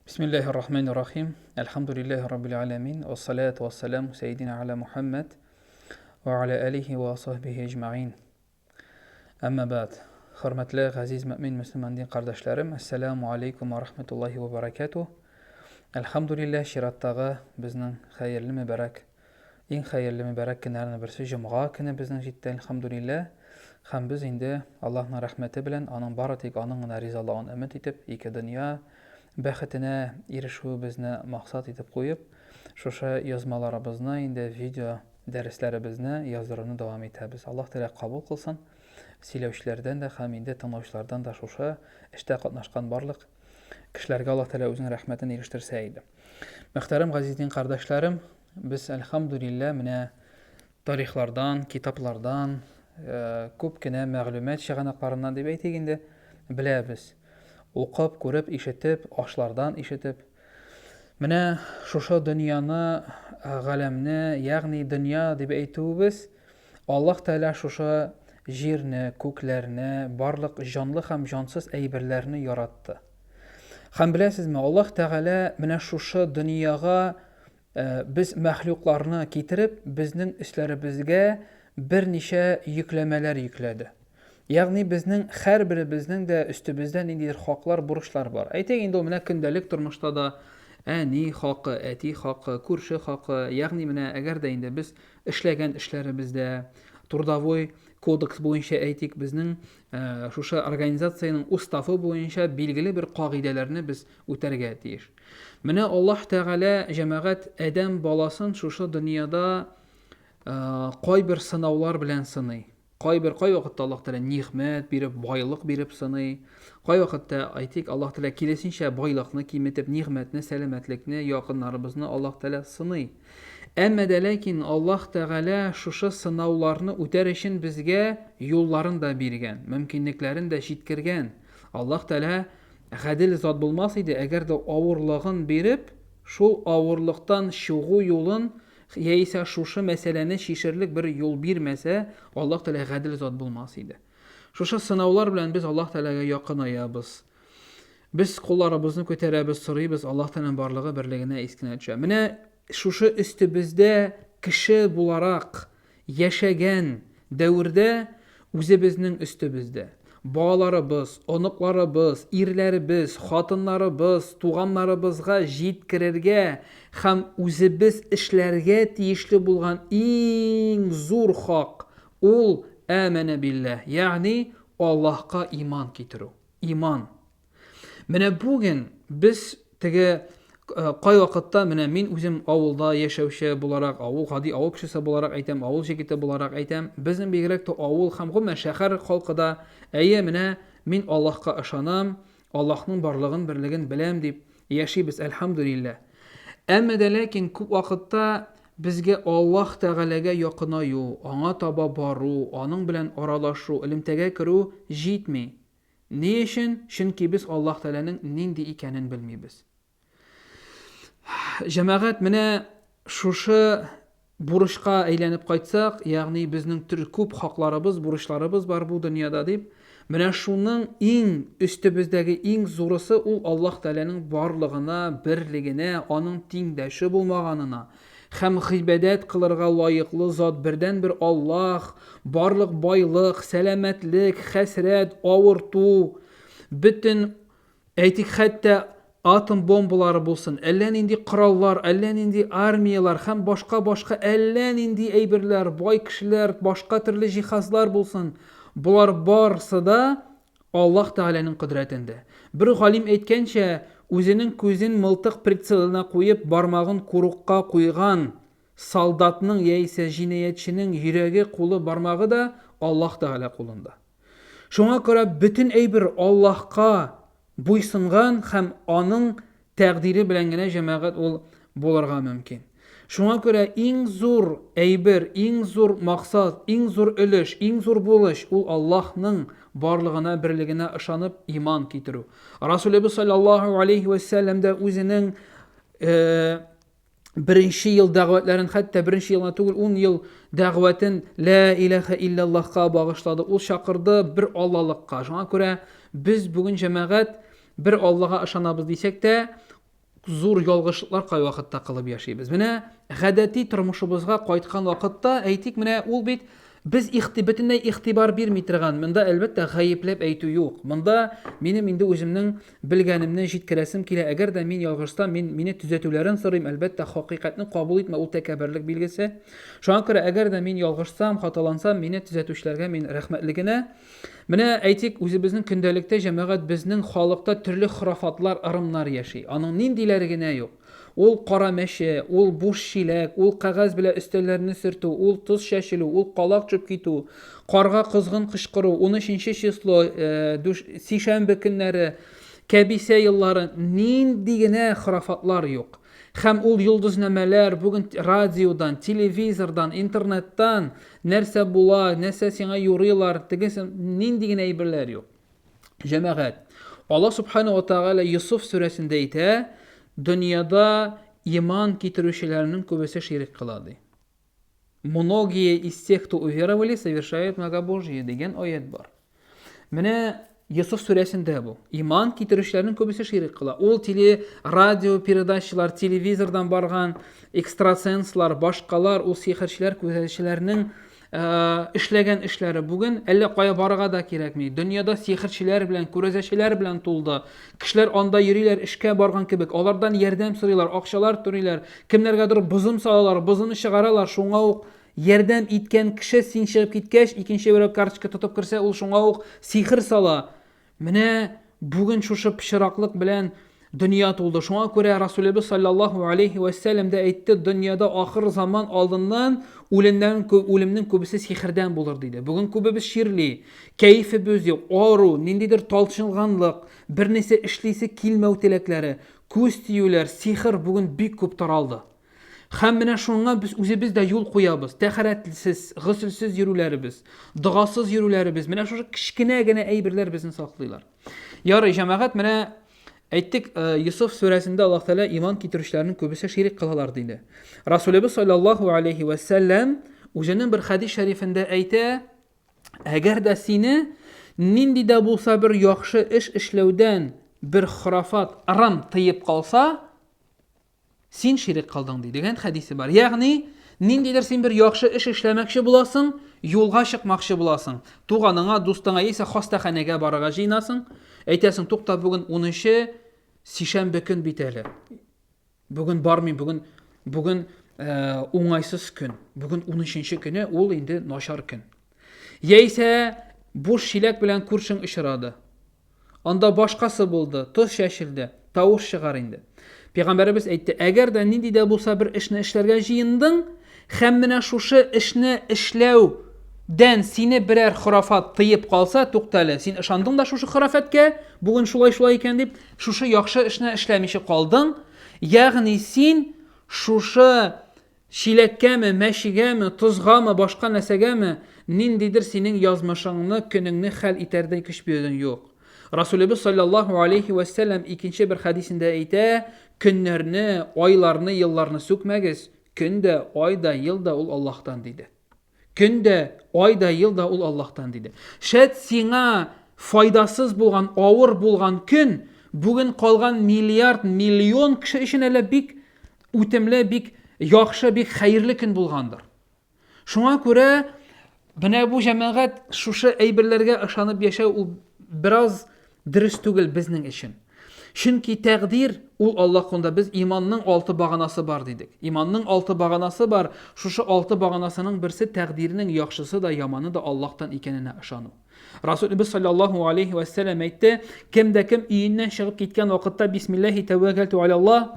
Bismillahirrahmanirrahim. Elhamdülillahi Rabbil alemin. Ve salatu ve selamu seyyidina ala Muhammed ve ala alihi ve sahbihi ecma'in. Amma ba'd. Hürmetli, aziz mümin Müslüman din kardeşlerim. Esselamu aleyküm ve rahmetullahi ve berekatuh. Elhamdülillah şirattağı bizning hayırlı mübarek, en hayırlı mübarek günlerine birisi Cuma günü bizning jitdi elhamdülillah. Ham biz indi Allah'ın rahmeti bilen onun baratik onun rizalığını ümit etip iki dünya бәхетенә ирешү безне максат итеп куеп, шушы язмаларыбызны инде видео дәресләребезне яздыруны дәвам итәбез. Аллаһ Тәгалә кабул кылсын. Сөйләүчеләрдән дә һәм инде тыңлаучылардан да шушы эштә катнашкан барлык кешеләргә Аллаһ Тәгалә үзенең рәхмәтен ирештерсә иде. Мөхтәрәм газизин кардәшләрем, без әлхәмдүлилләh менә тарихлардан, китаплардан, күп кенә мәгълүмат чыганакларыннан дип әйтик инде беләбез. Оқып, күреп, ишетеп, ашлардан ишетеп. Менә шушы дөньяны, галәмне, ягъни дөнья дип әйтүбез, Аллаһ Тәгалә шушы җирне, күкләрне, барлык җанлы һәм җансыз әйберләрне яратты. Һәм беләсезме, Аллаһ Тәгалә менә шушы дөньяга без мәхлукларны китереп, безнең эшләребезгә берничә йөкләмәләр йөкләде. Ягъни безнең һәрберебезнең дә өстебездә ниндидер хаклар, бурычлар бар. Әйтик инде менә көндәлек тормышта да әни хакы, әти хакы, күрше хакы, ягъни менә әгәр дә инде без эшләгән эшләребездә трудовой кодекс буенча әйтик, безнең шушы организациянең уставы буенча билгеле бер кагыйдәләрне без үтәргә тиеш. Менә Аллаһ Тәгалә җәмәгать адәм баласын шушы дөньяда кайбер сынаулар белән сыный. Кай вакытта Аллаһ Тәгалә нигъмәт биреп, байлык биреп сыный. Кай вакытта әйтик, Аллаһ Тәгалә килесенчә байлыкны киметеп, нигъмәтне, сәламәтлекне, якыннарыбызны Аллаһ Тәгалә сыный. Әмма дә ләкин Аллаһ Тәгалә шушы сынауларны үтәр өчен безгә юлларын да биргән, мөмкинлекләрен дә җиткергән. Аллаһ Тәгалә гадел зат булмас иде, әгәр дә авырлыгын биреп, шул авырлыктан чыгу юлын яисә шушы мәсьәләне шишерлек бер юл бирмәсә, Аллаһ Тәгалә гадел зат булмас иде. Шушы сынаулар белән без Аллаһ Тәгаләгә якынаябыз. Без кулларыбызны күтәрәбез, сорыйбыз, Аллаһ Тәгаләнең барлыгы берлегенә искенә төшә. Менә шушы өстебездә кеше буларак яшәгән дәврдә үзебезнең өстебездә балаларыбыз, оныкларыбыз, ирләребез, хатыннарыбыз, туганнарыбызга җиткерергә һәм үзебез эшләргә тиешле булган иң зур хак ул әмәнә билләһ, ягъни Аллаһка иман китерү. Иман. Менә бүген без теге кай вакытта менә мин үзем авылда яшәүче буларак, гади авыл кешесе буларак әйтәм, авыл җегете буларак әйтәм, безнең бигрәк тә авыл һәм гомумән шәһәр халкыда менә мин Аллаһка ышанам, Аллаһның барлыгын, берлеген беләм дип яшибез, әлхәмдүлилләh. Әмма дә ләкин күп вакытта безгә Аллаһ Тәгаләгә якынаю, аңа таба бару, аның белән аралашу, элемтәгә керү җитми. Ни өчен? Чөнки без Аллаһ Тәгаләнең нинди икәнен белмибез. Җәмәгать менә шушы бурычка әйләнеп кайтсак, ягъни безнең күп хакларыбыз, бурычларыбыз бар бу дөньяда дип, менә шуның иң өстебездәге иң зурысы ул Аллаһ Тәгаләнең барлыгына, берлегенә, аның тиңдәше булмаганына һәм гыйбадәт кылырга лаеклы зат бердән бер Аллаһ, барлык байлык, сәламәтлек, хәсрәт, авырту, бөтен әйтик хәтта атом бомбалары булсын, әллә нинди кораллар, әллә нинди армиялар һәм башка әллә нинди әйберләр, бай кешеләр, башка төрле җиһазлар булсын, булар барысы да Аллаһ Тәгаләнең кодрәтендә. Бер галим әйткәнчә, үзенең күзен мылтык прицелына куеп, бармагын курыкка куйган солдатның яисә җинаятчының йөрәге, кулы, бармагы да Аллаһ Тәгалә кулында. Шуңа күрә бөтен әйбер Аллаһка буйсынган һәм аның тәкъдире белән генә җәмәгать ул булырга мөмкин. Шуңа күрә иң зур әйбер, иң зур максат, иң зур өлеш, иң зур булыш ул Аллаһның барлыгына, берлегенә ышанып иман китерү. Расулебез саллаллаһу алейхи ва саллям да үзенең беренче ел дәгъвәтләрен, хәтта беренче елна түгел, 10 ел дәгъвәтен ла илаха иллаллаһка багышлады. Ул чакырды бер Аллаһлыкка. Шуңа күрә без бүген җәмәгать бер Аллаһка ышанабыз дисәк тә, зур ялгышлыклар кайвакытта кылып яшибез. Менә гадәти тормышыбызга кайткан вакытта әйтик, менә ул бит без бөтенләй игътибар бирми торган. Монда әлбәттә гаепләп әйтү юк. Монда минем инде үземнең белгәнемне җиткерәсем килә. Әгәр дә мин ялгышсам, мине төзәтүләрен сорыйм. Әлбәттә хакыйкатьне кабул итмә, ул тәкәбберлек билгесе. Шуңа күрә әгәр дә мин ялгышсам, хаталансам, мине төзәтүчеләргә мин рәхмәтле генә. Менә әйтик, үзебезнең көндәлектә җәмәгать безнең халыкта төрле хурафатлар, ырымнар яши. Аның ниндиләре генә юк. Ул кара мәче, ул буш чиләк, ул кагаз белән өстәлләрне сөртү, ул тоз чәчелү, ул калак чөп китү, карга кызгын кычкыру, 13 число, сишәмбе көннәре, кәбисә еллары, нинди генә хурафатлар юк. Һәм ул йолдызнамәләр бүген радиодан, телевизордан, интернеттан нәрсә була, нәрсә сиңа юрыйлар, тегесе нинди генә әйберләр юк. Җәмәгать, Аллаһ Субханаһу ва Тәгалә Юсуф сүрәсендә әйтә, дөньяда иман китерүчеләрнең күбесе ширк кыла ди. Многие из тех, кто уверовали, совершают многобожие дигән аят бар. Менә Юсуф сүрәсендә бу. Иман китерүчеләрнең күбесе ширк кыла. Ул радио передачалар, телевизордан барган экстрасенслар, башкалар, ул сихерчеләр, күзәтчеләрнең эшләгән эшләре бүген әллә кая барырга да кирәкми. Дөньяда сихерчеләр белән, күрәзәчеләр белән тулды. Кешеләр анда йөриләр, эшкә барган кебек. Алардан ярдәм сорыйлар, акчалар турыйлар. Кемнәргәдер бозым салалар, бозымны чыгаралар. Шуңа ук ярдәм иткән кеше син чыгып киткәч, икенче берәү карточка тотып керсә, ул шуңа ук сихер сала. Менә бүген шушы пычраклык белән дөнья тулды. Шуңа күрә Расулебез саллаллаху алейхи ва сәллям дә әйтте, дөньяда ахыр заман алдыннан үлемнең күбесе сихердән булыр диде. Бүген күбебез ширли, кәефебез юк, ару, ниндидер талчынганлык, бернәрсә эшлисе килмәү теләкләре, күз тиюләр, сихер бүген бик күп таралды. Һәм менә шуңа без үзебез дә юл куябыз. Тәһарәтсез, гысылсыз йөрүләребез, дугасыз йөрүләребез, менә шушы кичкенә генә әйберләр безне саклыйлар. Ярый, җәмәгать, менә әйттек, Юсуф сүрәсендә Аллаһ Тәгалә иман китерүчеләрнең күбесе ширк кылалар диде. Расулебез саллаллаху алейхи ва сәллям үзенең бер хадис шәрифендә әйтә, әгәр дә сине нинди дә булса бер яхшы эш эшләүдән бер хурафат, ырым тыеп калса, син ширк кылдың дигән хадисе бар. Ягъни, ниндидер син бер яхшы эш эшләмәкче буласың, юлга чыкмакчы буласың. Туганыңа, дустыңа яисә хастаханәгә барырга җыйнасың. Әйтәсең, тукта, бүген 10 сишәмбе көн бит әле. Бүген бармый, бүген уңайсыз көн. Бүген 13 көне, ул инде начар көн. Яисә буш чиләк белән күршең очрады. Анда башкасы булды, тоз чәчелде, тавыш чыгар инде. Пәйгамбәрбез әйтте, әгәр дә нинди дә булса бер эшне эшләргә җыендың, һәм менә шушы эшне эшләүдән сине берәр хурафат тыеп калса, туктале, син ышандың да шушы хурафаткә, бүген шулай икән дип, шушы яхшы эшне эшләмичә калдың. Ягъни син шушы чиләккәме, мәчегәме, тузгамы, башка нәрсәгәме ниндидер синең язмышыңны, көнеңне хәл итәрдәй көч бирдең юк. Расулебез саллаллаху алейхи ва сәллям икенче бер хадисендә әйтә, көннәрне, айларны, елларны сүкмәгез. Көндә, айда, елда ул Аллаһтан диде. Көндә, айда, елда ул Аллаһтан диде. Шәт сиңа файдасыз булган, авыр булган көн бүген калган миллиард, миллион кеше өчен әле бик үтемле, бик яхшы, бик хәерле көн булгандыр. Шуңа күрә менә бу җәмәгать шушы әйберләргә ышанып яшәү ул бераз дөрес түгел безнең өчен. Чөнки тәкъдир ул Аллаһ кулында, без иманның 6 баганасы бар дидек. Иманның 6 баганасы бар. Шушы 6 баганасының берсе тәкъдирнең яхшысы да, яманы да Аллаһтан икәненә ышану. Расулебез саллаллаху алейхи ва сәллям әйтте, кемдә кем өеннән чыгып киткән вакытта бисмиллаһи тәвәккәлту аляллаһ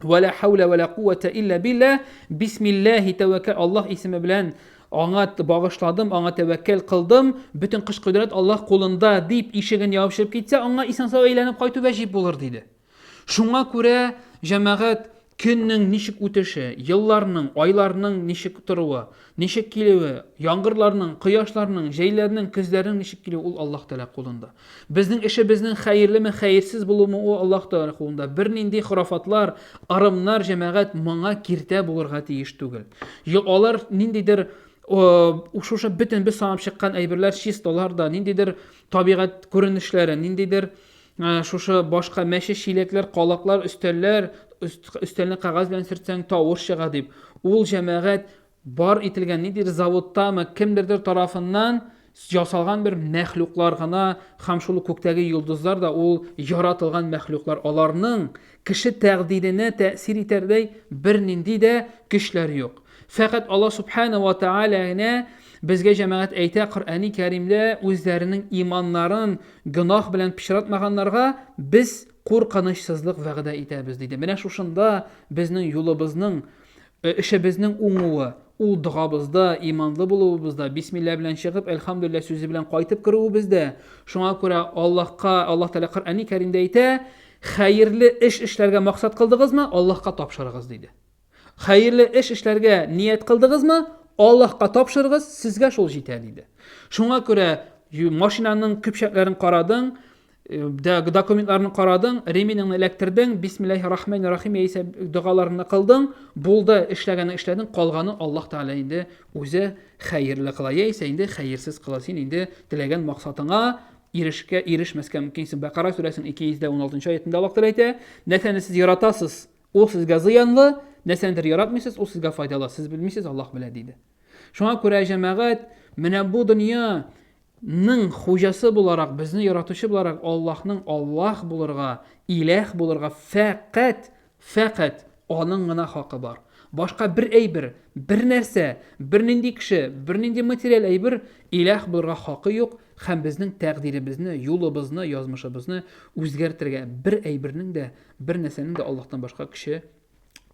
ва ла хаула ва ла куввата илля билләh, бисмиллаһи тәвәккәл, Аллаһ исеме белән аңа багышладым, аңа тәвәккәл кылдым, бөтен көч кудрәт Аллаһ кулында дип ишеген ябып чыгып китсә, аңа исән-сау әйләнеп кайту ваҗиб булыр диде. Шуңа күрә җәмәгать көннең ничек үтеше, елларның, айларның ничек торуы, ничек килүе, яңгырларның, кояшларның, җәйләрнең, көзләрнең ничек килүе ул Аллаһ Тәгалә кулында. Безнең эшебезнең хәерлеме, хәерсез булуы ул Аллаһ Тәгалә кулында. Бернинди хурафатлар, арымнар җәмәгать моңа киртә булырга тиеш түгел. Алар ниндидер шушы бөтен без санап чыккан әйберләр чистолар да, ниндидер табигать күренешләре, ниндидер шушы башка мәче чиләкләр, калаклар, өстәлне кәгазь белән сөртсәң тавыш чыга дип, ул җәмәгать бар ителгән нидер заводтамы, кемдердер тарафыннан ясалган бер мәхлуклар гына, һәм шул күктәге йолдызлар да ул яратылган мәхлуклар, аларның кеше тәкъдиренә тәэсир итәрдәй бернинди дә көчләре юк. Фәкать Аллаһ субхана ва тааля генә безгә җәмәгать әйтә Коръәни Кәримдә үзләренең иманнарын гөнаһ белән пычратмаганнарга без куркынычсызлык вәгъдә итәбез диде. Менә шушында безнең юлыбызның, эшебезнең уңуы, ул догабызда, иманлы булуыбызда, бисмилла белән чыгып, әлхәмдүлилләh сүзе белән кайтып керүебездә. Шуңа күрә Аллаһ Тәала Коръәни Кәримдә әйтә, хәерле эш эшләргә максат кылдыгызмы, Аллаһка тапшырыгыз диде. Хәерле эш эшләргә ният кылдыгызмы, Аллаһка тапшырыгыз, сезгә шул җитә диде. Шуңа күрә машинаның көпчәкләрен карадың, документларны карадың, реминеңне эләктердең, бисмиллаһир-рахманир-рахим яисә дугаларны кылдың, булды, эшләдең, калганын Аллаһ Тәала инде үзе хәерле кыла, яисә инде хәерсез кыла. Син инде теләгән максатыңа ирешмәскә мөмкинсең. Бакара сүрәсенең 216 аятында Аллаһ Тәала әйтә: "Нәрсәне сез яратасыз, ул сезгә зыянлы, нәрсәне яратмыйсыз, ул сезгә файдалы. Сез белмисез, Аллаһ белә" диде. Шуңа күрә җәмәгать, менә бу дөньяның хуҗасы буларак, безне яратучы буларак, Аллаһның Аллаһ булырга, иләх булырга фәкать аның гына хакы бар. Башка бер әйбер, бер нәрсә, бер нинди кеше, бер нинди материал әйбер иләх булырга хакы юк, һәм безнең тәкъдиребезне, юлыбызны, язмышыбызны үзгәртергә бер әйбернең дә, бер нәрсәнең дә Аллаһтан башка кеше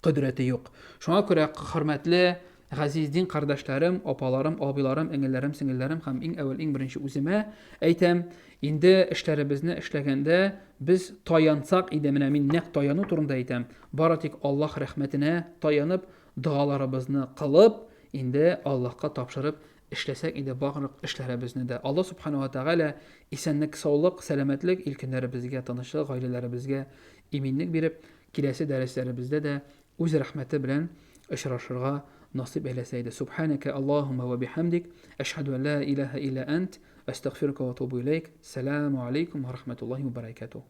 кодрәте юк. Шуңа күрә хөрмәтле газиз дин кардәшләрем, апаларым, абыйларым, эңгелләрем, сеңгелләрем һәм иң әввәл, иң беренче үземә әйтәм, инде эшләребезне эшләгәндә без таянсак иде, менә мин нәкъ таяну турында әйтәм, бары тик Аллаһ рәхмәтенә таянып, дуаларыбызны кылып, инде Аллаһка тапшырып эшләсәк иде барлык эшләребезне дә. Аллаһ субхана ва тааля исәнлек, саулык, сәламәтлек илкеннәребезгә, тынычлык, гаиләләребезгә иминлек биреп, киләсе дәресләребездә дә үз рәхмәте белән очрашырга насип әйләсә иде. Субханака Аллаһумма ва бихамдик, ашһаду ан ла илаһа илля ант, астагфирука ва атубу илейк. Саламу алейкум ва рахматуллаһи ва баракатуһ.